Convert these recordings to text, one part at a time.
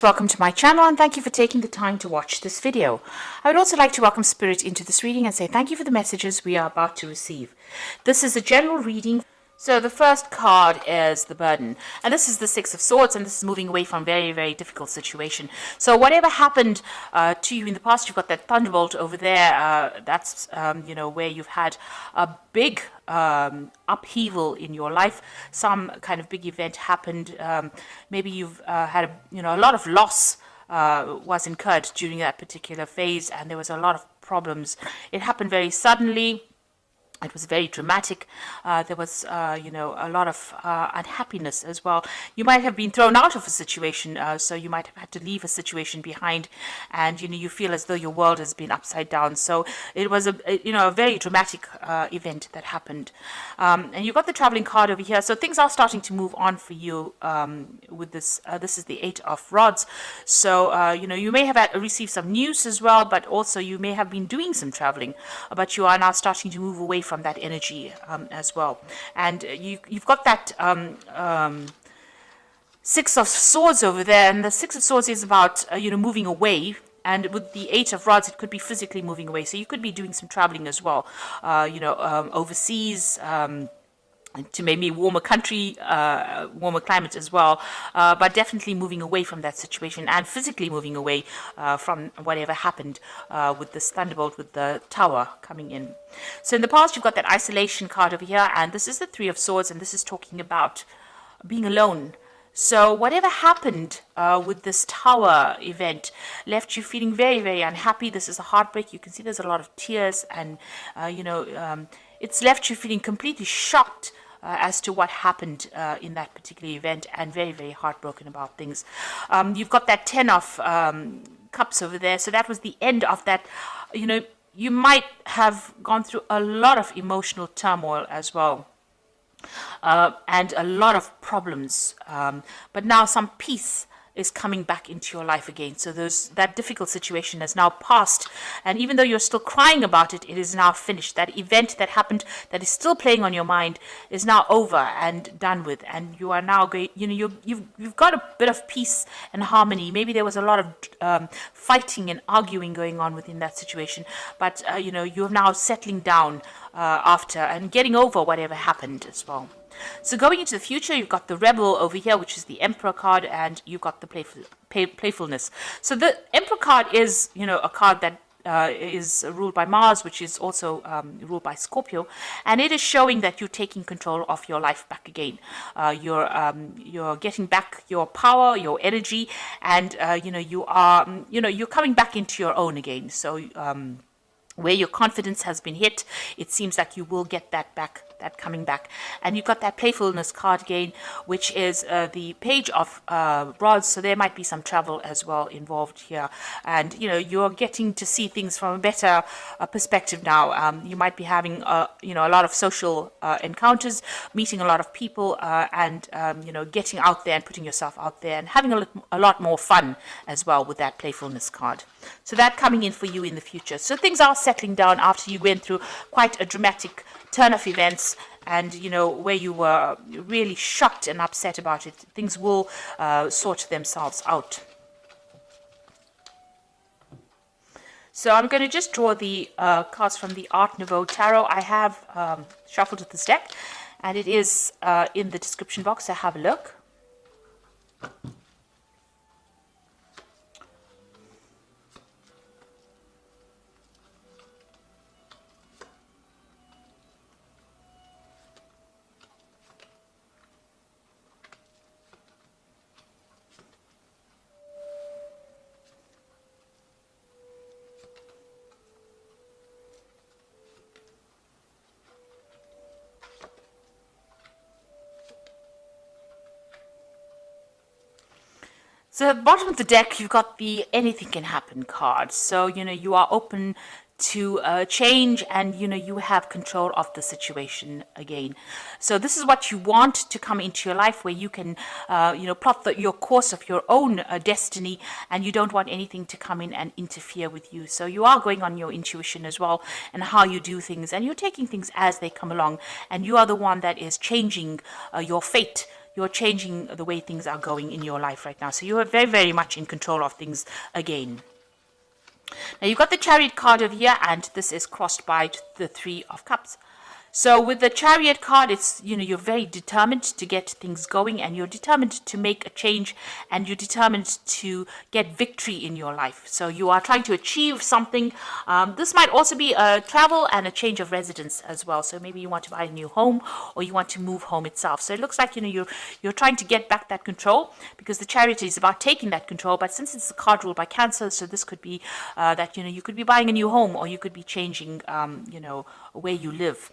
Welcome to my channel and thank you for taking the time to watch this video. I would also like to welcome Spirit into this reading and say thank you for the messages we are about to receive. This is a general reading. So the first card is the burden, and this is the Six of Swords, and this is moving away from a very, very difficult situation. So whatever happened to you in the past, you've got that thunderbolt over there. That's where you've had a big upheaval in your life. Some kind of big event happened. Maybe you've had a lot of loss was incurred during that particular phase, and there was a lot of problems. It happened very suddenly. It was very dramatic. There was, a lot of unhappiness as well. You might have been thrown out of a situation, so you might have had to leave a situation behind, and you feel as though your world has been upside down. So it was a very dramatic event that happened. And you've got the traveling card over here. So things are starting to move on for you with this. This is the Eight of Rods. So you may have received some news as well, but also you may have been doing some traveling, but you are now starting to move away from that energy as well. And you've got that Six of Swords over there, and the Six of Swords is about moving away, and with the Eight of Rods it could be physically moving away, so you could be doing some traveling as well, overseas, to maybe warmer country, warmer climate as well, but definitely moving away from that situation and physically moving away from whatever happened with this thunderbolt, with the tower coming in. So in the past, you've got that isolation card over here, and this is the Three of Swords, and this is talking about being alone. So whatever happened with this tower event left you feeling very, very unhappy. This is a heartbreak. You can see there's a lot of tears, and it's left you feeling completely shocked as to what happened in that particular event, and very, very heartbroken about things. You've got that Ten of Cups over there, so that was the end of that. You might have gone through a lot of emotional turmoil as well, and a lot of problems, but now some peace is coming back into your life again. So that difficult situation has now passed, and even though you're still crying about it, it is now finished. That event that happened that is still playing on your mind is now over and done with, and you are now going, you've got a bit of peace and harmony. Maybe there was a lot of fighting and arguing going on within that situation, but you're now settling down after and getting over whatever happened as well. So going into the future, you've got the Rebel over here, which is the Emperor card, and you've got the playfulness. So the Emperor card is, a card that is ruled by Mars, which is also ruled by Scorpio, and it is showing that you're taking control of your life back again. You're getting back your power, your energy, and you're coming back into your own again. So where your confidence has been hit, it seems like you will get that back, that coming back. And you've got that playfulness card again, which is the Page of Rods, so there might be some travel as well involved here. And you're getting to see things from a better perspective now. You might be having a lot of social encounters, meeting a lot of people, and getting out there and putting yourself out there and having a lot more fun as well with that playfulness card. So that coming in for you in the future. So things are settling down after you went through quite a dramatic turn of events, and where you were really shocked and upset about it. Things will sort themselves out. So I'm going to just draw the cards from the Art Nouveau Tarot. I have shuffled this deck, and it is in the description box, so have a look. So at the bottom of the deck, you've got the Anything Can Happen card. So, you are open to change, and you have control of the situation again. So this is what you want to come into your life, where you can plot your course of your own destiny, and you don't want anything to come in and interfere with you. So you are going on your intuition as well, and how you do things, and you're taking things as they come along, and you are the one that is changing your fate you're changing the way things are going in your life right now. So you are very, very much in control of things again. Now you've got the Chariot card over here, and this is crossed by the Three of Cups. So with the Chariot card, it's, you're very determined to get things going, and you're determined to make a change, and you're determined to get victory in your life. So you are trying to achieve something. This might also be a travel and a change of residence as well. So maybe you want to buy a new home, or you want to move home itself. So it looks like, you're trying to get back that control, because the Chariot is about taking that control. But since it's a card ruled by Cancer, so this could be that, you could be buying a new home, or you could be changing, where you live.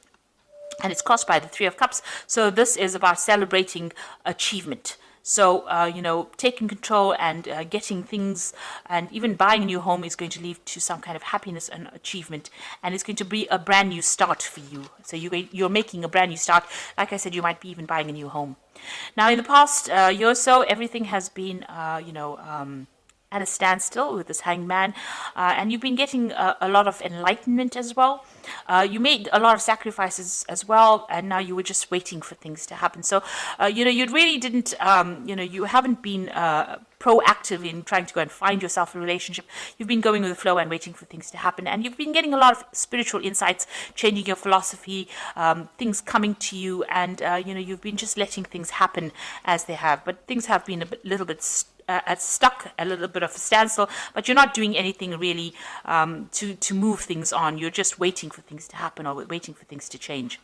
And it's crossed by the Three of Cups. So this is about celebrating achievement. So, taking control and getting things, and even buying a new home is going to lead to some kind of happiness and achievement. And it's going to be a brand new start for you. So you're making a brand new start. Like I said, you might be even buying a new home. Now, in the past year or so, everything has been, at a standstill with this Hanged Man, and you've been getting a lot of enlightenment as well. You made a lot of sacrifices as well, and now you were just waiting for things to happen. So, you really didn't, you haven't been proactive in trying to go and find yourself a relationship. You've been going with the flow and waiting for things to happen, and you've been getting a lot of spiritual insights, changing your philosophy, things coming to you, and you've been just letting things happen as they have. But things have been little bit stuck, a little bit of a standstill, but you're not doing anything really to move things on. You're just waiting for things to happen, or waiting for things to change.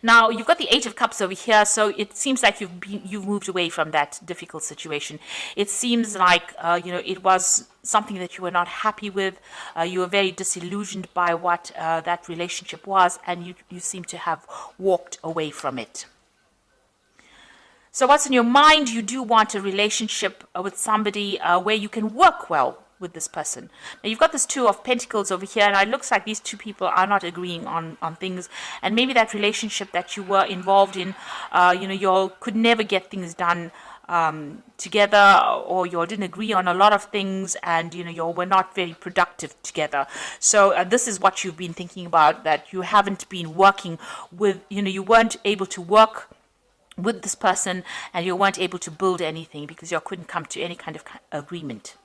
Now you've got the Eight of Cups over here, so it seems like you've moved away from that difficult situation. It seems like it was something that you were not happy with. You were very disillusioned by what that relationship was, and you seem to have walked away from it. So what's in your mind? You do want a relationship with somebody where you can work well with this person. Now you've got this Two of Pentacles over here, and it looks like these two people are not agreeing on things, and maybe that relationship that you were involved in, you could never get things done together, or you didn't agree on a lot of things, and you were not very productive together. So this is what you've been thinking about, that you haven't been working with, you weren't able to work with this person, and you weren't able to build anything because you couldn't come to any kind of agreement.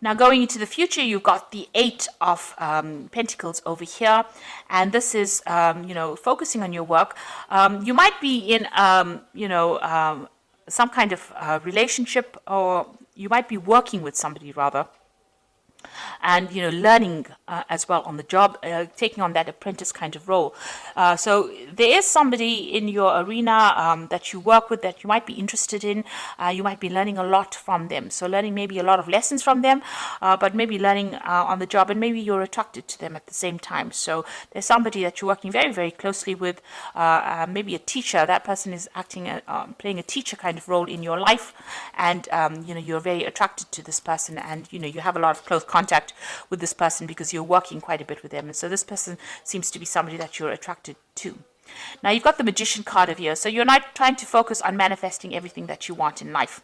Now going into the future, you've got the Eight of Pentacles over here, and this is focusing on your work. You might be in some kind of relationship, or you might be working with somebody rather, and learning as well on the job, taking on that apprentice kind of role. So there is somebody in your arena that you work with that you might be interested in. You might be learning a lot from them. So learning maybe a lot of lessons from them, but maybe learning on the job, and maybe you're attracted to them at the same time. So there's somebody that you're working very, very closely with, maybe a teacher. That person is acting, playing a teacher kind of role in your life, and you're very attracted to this person, and you have a lot of close contact with this person because you're working quite a bit with them. And so this person seems to be somebody that you're attracted to. Now you've got the Magician card over here, so you're not trying to focus on manifesting everything that you want in life.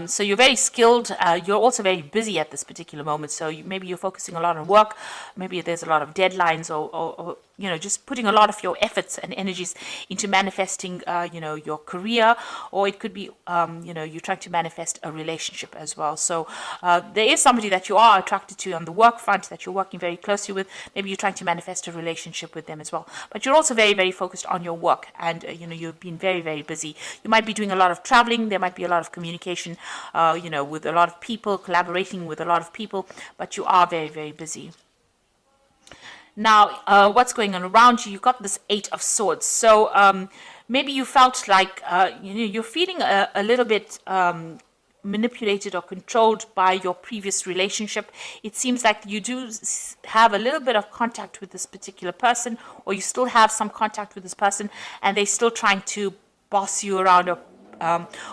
So you're very skilled. You're also very busy at this particular moment. So maybe you're focusing a lot on work. Maybe there's a lot of deadlines, or just putting a lot of your efforts and energies into manifesting, your career, or it could be, you're trying to manifest a relationship as well. So there is somebody that you are attracted to on the work front that you're working very closely with. Maybe you're trying to manifest a relationship with them as well. But you're also very, very focused on your work, and you've been very, very busy. You might be doing a lot of traveling. There might be a lot of communication, with a lot of people, collaborating with a lot of people, but you are very, very busy. Now, what's going on around you? You've got this Eight of Swords. So maybe you felt like, you're feeling a little bit manipulated or controlled by your previous relationship. It seems like you do have a little bit of contact with this particular person, or you still have some contact with this person, and they're still trying to boss you around,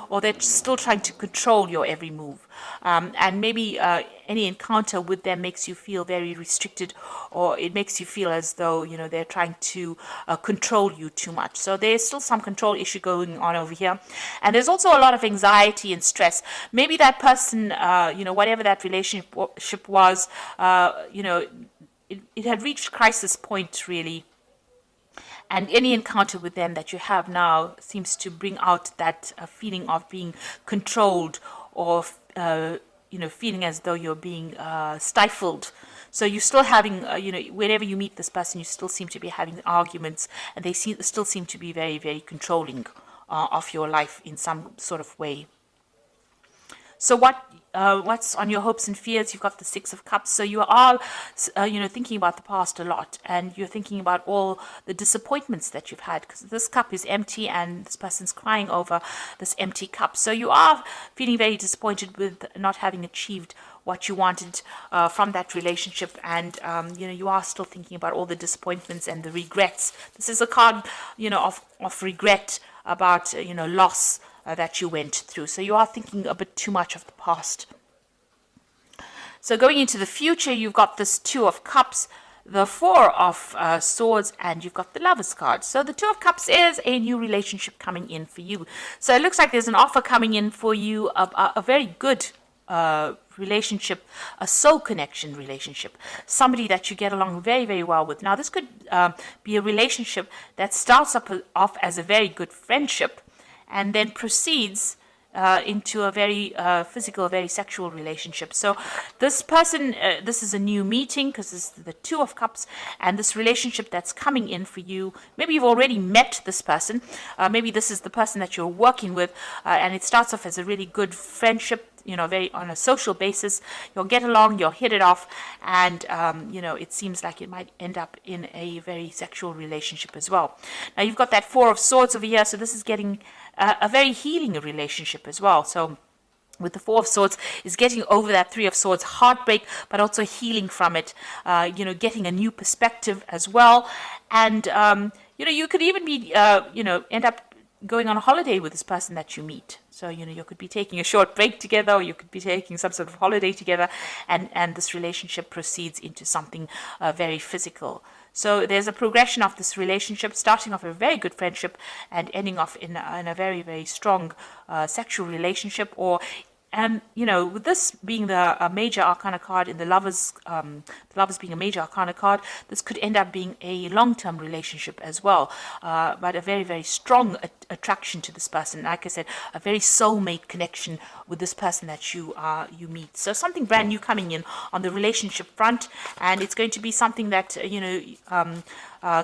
or they're still trying to control your every move. And maybe any encounter with them makes you feel very restricted, or it makes you feel as though, they're trying to control you too much. So there's still some control issue going on over here. And there's also a lot of anxiety and stress. Maybe that person, whatever that relationship was, it had reached crisis point, really. And any encounter with them that you have now seems to bring out that feeling of being controlled, or feeling as though you're being stifled. So you're still having, whenever you meet this person, you still seem to be having arguments, and they still seem to be very, very controlling of your life in some sort of way. So what's on your hopes and fears? You've got the Six of Cups. So you are, thinking about the past a lot, and you're thinking about all the disappointments that you've had, because this cup is empty and this person's crying over this empty cup. So you are feeling very disappointed with not having achieved what you wanted from that relationship, and you are still thinking about all the disappointments and the regrets. This is a card, of regret about loss that you went through. So you are thinking a bit too much of the past. So going into the future, you've got this Two of Cups, the Four of Swords, and you've got the Lovers card. So the Two of Cups is a new relationship coming in for you. So it looks like there's an offer coming in for you, a very good relationship, a soul connection relationship, somebody that you get along very, very well with. Now, this could be a relationship that starts off as a very good friendship, and then proceeds into a very physical, very sexual relationship. So this person, this is a new meeting, because this is the Two of Cups, and this relationship that's coming in for you. Maybe you've already met this person. Maybe this is the person that you're working with, and it starts off as a really good friendship, very on a social basis. You'll get along, you'll hit it off, and it seems like it might end up in a very sexual relationship as well. Now you've got that Four of Swords over here, so this is getting a very healing relationship as well. So with the Four of Swords is getting over that Three of Swords heartbreak, but also healing from it, getting a new perspective as well. And you could even be end up going on a holiday with this person that you meet. So, you could be taking a short break together, or you could be taking some sort of holiday together, and this relationship proceeds into something very physical. So there's a progression of this relationship, starting off a very good friendship and ending off in a very, very strong sexual relationship, or with this being the major arcana card in the lovers being a major arcana card, this could end up being a long-term relationship as well, but a very, very strong attraction to this person. Like I said, a very soulmate connection with this person that you meet. So something brand new coming in on the relationship front, and it's going to be something that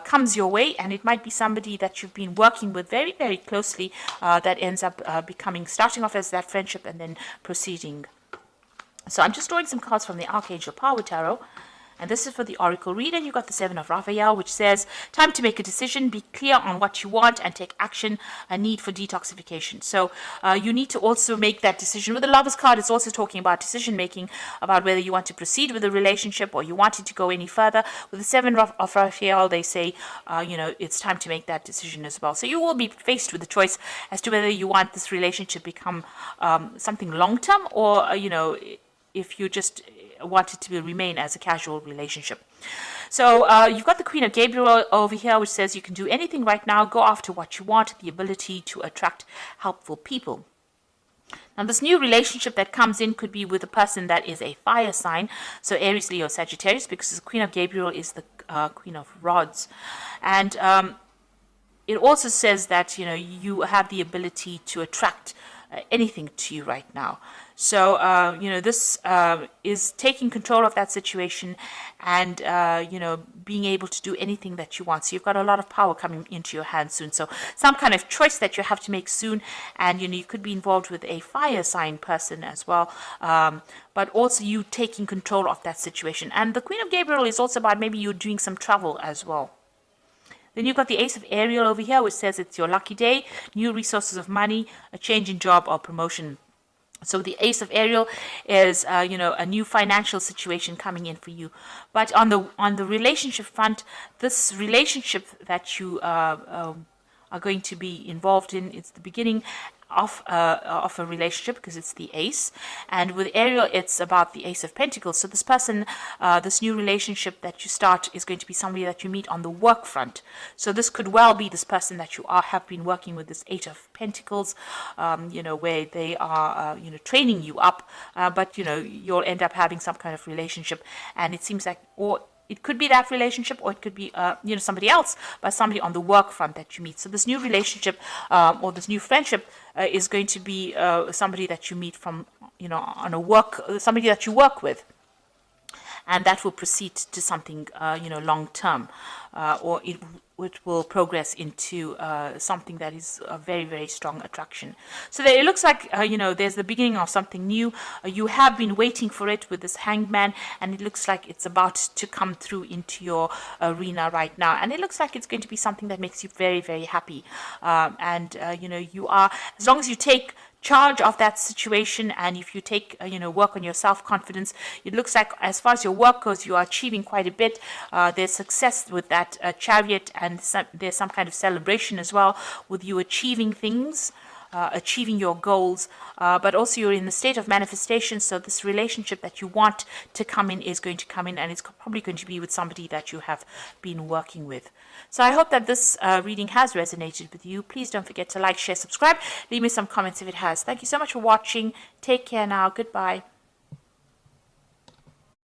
comes your way, and it might be somebody that you've been working with very, very closely, that ends up starting off as that friendship and then proceeding. So I'm just drawing some cards from the Archangel Power Tarot, and this is for the Oracle reader. You've got the Seven of Raphael, which says, time to make a decision, be clear on what you want, and take action, a need for detoxification. So you need to also make that decision. With the Lovers card, it's also talking about decision making, about whether you want to proceed with the relationship or you want it to go any further. With the Seven of Raphael, they say, it's time to make that decision as well. So you will be faced with the choice as to whether you want this relationship to become something long-term, or, if you just want it to remain as a casual relationship. So you've got the Queen of Gabriel over here, which says you can do anything right now, go after what you want, the ability to attract helpful people. Now, this new relationship that comes in could be with a person that is a fire sign, so Aries, Leo, Sagittarius, because the Queen of Gabriel is the Queen of Rods. And it also says that, you have the ability to attract anything to you right now. So, this is taking control of that situation and, being able to do anything that you want. So you've got a lot of power coming into your hands soon. So some kind of choice that you have to make soon. And, you could be involved with a fire sign person as well. But also you taking control of that situation. And the Queen of Gabriel is also about maybe you doing some travel as well. Then you've got the Ace of Ariel over here, which says it's your lucky day, new resources of money, a change in job or promotion. So the Ace of Ariel is, a new financial situation coming in for you. But on the relationship front, this relationship that you are going to be involved in, it's the beginning of a relationship, because it's the Ace, and with Ariel it's about the Ace of Pentacles. So this person, this new relationship that you start, is going to be somebody that you meet on the work front. So this could well be this person that you have been working with, this Eight of Pentacles, where they are training you up, but you'll end up having some kind of relationship, and it seems like, or It could be that relationship, or it could be, somebody else, but somebody on the work front that you meet. So this new relationship or this new friendship is going to be somebody that you meet from, on a work, somebody that you work with. And that will proceed to something, long term, or it will progress into something that is a very, very strong attraction. So there, it looks like, there's the beginning of something new. You have been waiting for it with this Hanged Man, and it looks like it's about to come through into your arena right now. And it looks like it's going to be something that makes you very, very happy. You are, as long as you take charge of that situation, and if you take work on your self-confidence, it looks like as far as your work goes, you are achieving quite a bit. There's success with that chariot, and there's some kind of celebration as well with you achieving things, achieving your goals, but also you're in the state of manifestation. So this relationship that you want to come in is going to come in, and it's probably going to be with somebody that you have been working with. So I hope that this reading has resonated with you. Please don't forget to like, share, subscribe. Leave me some comments if it has. Thank you so much for watching. Take care now. Goodbye.